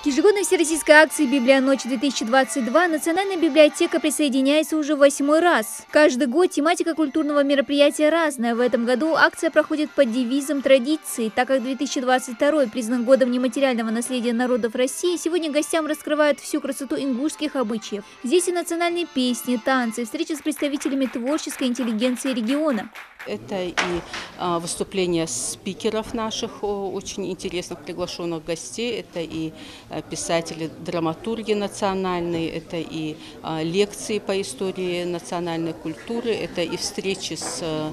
ежегодной всероссийской акции «Библия-ночь-2022» Национальная библиотека присоединяется уже в 8-й раз. Каждый год тематика культурного мероприятия разная. В этом году акция проходит под девизом «Традиции». Так как 2022 признан годом нематериального наследия народов России, сегодня гостям раскрывают всю красоту ингушских обычаев. Здесь и национальные песни, танцы, встречи с представителями творческой интеллигенции региона. Это и выступления спикеров наших, очень интересных приглашенных гостей, это и писатели, драматурги национальные, это и лекции по истории национальной культуры, это и встречи с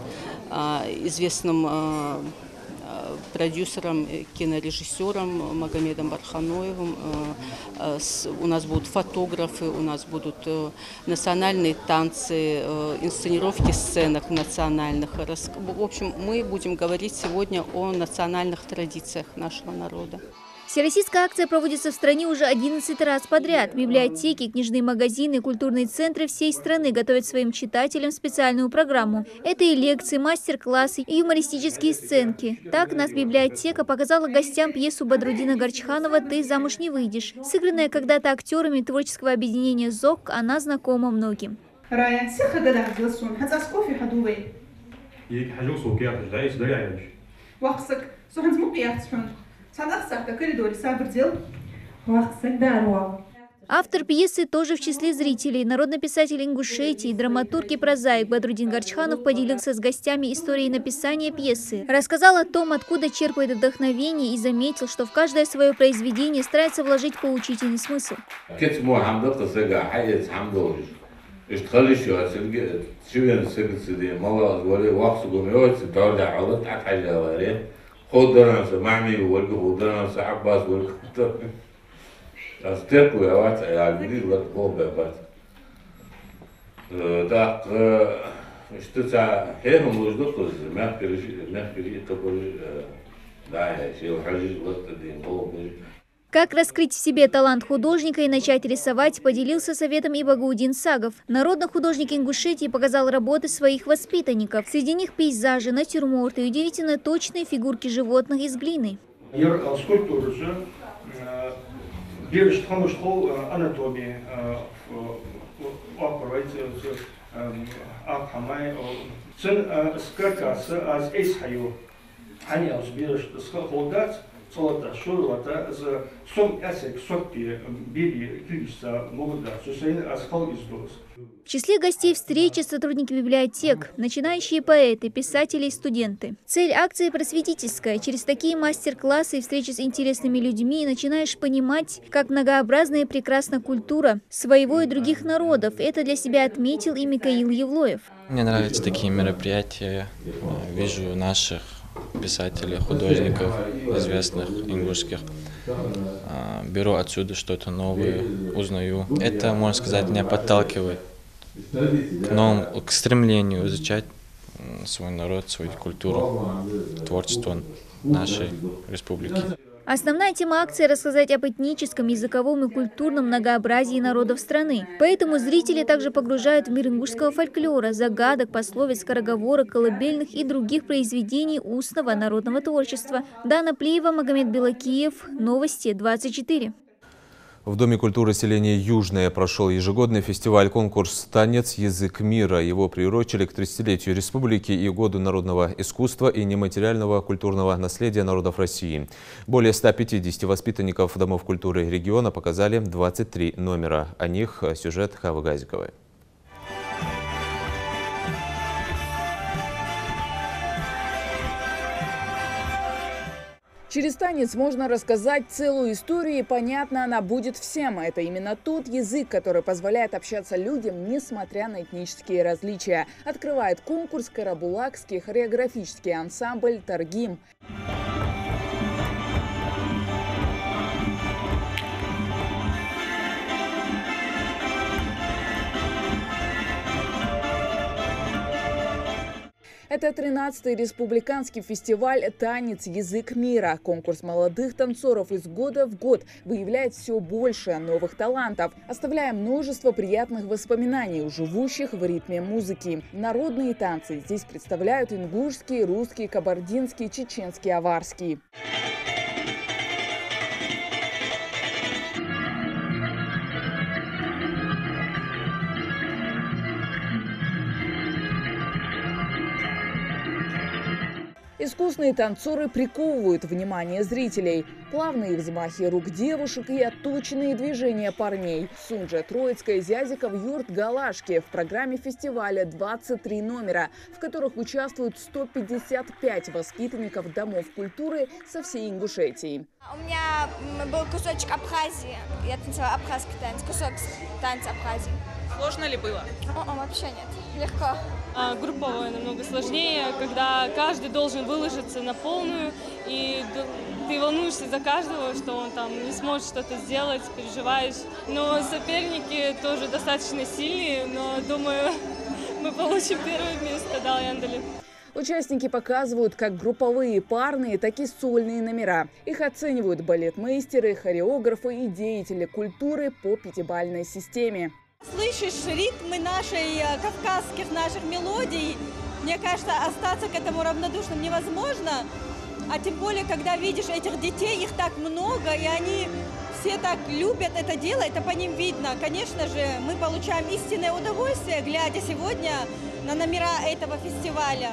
известным продюсером, кинорежиссером Магомедом Барханоевым. У нас будут фотографы, у нас будут национальные танцы, инсценировки сценок национальных. В общем, мы будем говорить сегодня о национальных традициях нашего народа. Всероссийская акция проводится в стране уже 11 раз подряд. Библиотеки, книжные магазины, культурные центры всей страны готовят своим читателям специальную программу. Это и лекции, мастер-классы, и юмористические сценки. Так нас библиотека показала гостям пьесу Бадрудина Горчханова «Ты замуж не выйдешь». Сыгранная когда-то актерами творческого объединения ЗОК, она знакома многим. Автор пьесы тоже в числе зрителей. Народный писатель Ингушетии, драматург и прозаик Бадрудин Горчханов поделился с гостями историей написания пьесы. Рассказал о том, откуда черпает вдохновение, и заметил, что в каждое свое произведение старается вложить поучительный смысл. Как раскрыть в себе талант художника и начать рисовать, поделился советом и Багаудин Сагов. Народный художник Ингушетии показал работы своих воспитанников. Среди них пейзажи, натюрморты и удивительно точные фигурки животных из глины. В числе гостей встречи сотрудники библиотек, начинающие поэты, писатели и студенты. Цель акции просветительская. Через такие мастер-классы и встречи с интересными людьми начинаешь понимать, как многообразна и прекрасна культура своего и других народов. Это для себя отметил и Микаил Евлоев. Мне нравятся такие мероприятия. Вижу наших писателей, художников, известных ингушских. Беру отсюда что-то новое, узнаю. Это, можно сказать, меня подталкивает к стремлению изучать свой народ, свою культуру, творчество нашей республики. Основная тема акции – рассказать об этническом, языковом и культурном многообразии народов страны. Поэтому зрители также погружают в мир ингушского фольклора, загадок, пословиц, скороговорок, колыбельных и других произведений устного народного творчества. Дана Плиева, Магомед Белакиев, Новости 24. В Доме культуры селения Южное прошел ежегодный фестиваль-конкурс «Танец. Язык мира». Его приурочили к 30-летию республики и году народного искусства и нематериального культурного наследия народов России. Более 150 воспитанников Домов культуры региона показали 23 номера. О них сюжет Хавы Газиковой. Через танец можно рассказать целую историю, и понятно она будет всем. Это именно тот язык, который позволяет общаться людям, несмотря на этнические различия. Открывает конкурс карабулакский хореографический ансамбль «Таргим». Это 13-й республиканский фестиваль «Танец. Язык мира». Конкурс молодых танцоров из года в год выявляет все больше новых талантов, оставляя множество приятных воспоминаний у живущих в ритме музыки. Народные танцы здесь представляют ингушский, русский, кабардинский, чеченский, аварский. Искусные танцоры приковывают внимание зрителей. Плавные взмахи рук девушек и отточенные движения парней. Сунжа Троицкая, Зязиков, Юрт, Галашки. В программе фестиваля 23 номера, в которых участвуют 155 воспитанников домов культуры со всей Ингушетии. У меня был кусочек Абхазии. Я танцевала абхазский танец, кусок танца Абхазии. Сложно ли было? Вообще нет. Легко. Групповое намного сложнее, когда каждый должен выложиться на полную, и ты волнуешься за каждого, что он там не сможет что-то сделать, переживаешь. Но соперники тоже достаточно сильные, но думаю, мы получим первое место, да, Яндали. Участники показывают как групповые, парные, так и сольные номера. Их оценивают балетмейстеры, хореографы и деятели культуры по пятибалльной системе. Слышишь ритмы кавказских наших мелодий, мне кажется, остаться к этому равнодушным невозможно. А тем более, когда видишь этих детей, их так много, и они все так любят это дело, это по ним видно. Конечно же, мы получаем истинное удовольствие, глядя сегодня на номера этого фестиваля.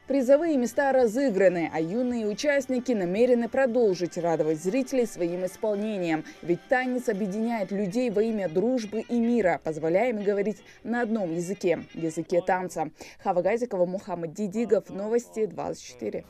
Призовые места разыграны, а юные участники намерены продолжить радовать зрителей своим исполнением. Ведь танец объединяет людей во имя дружбы и мира, позволяя им говорить на одном языке – языке танца. Хава Газикова, Мухаммад Дидигов, Новости 24.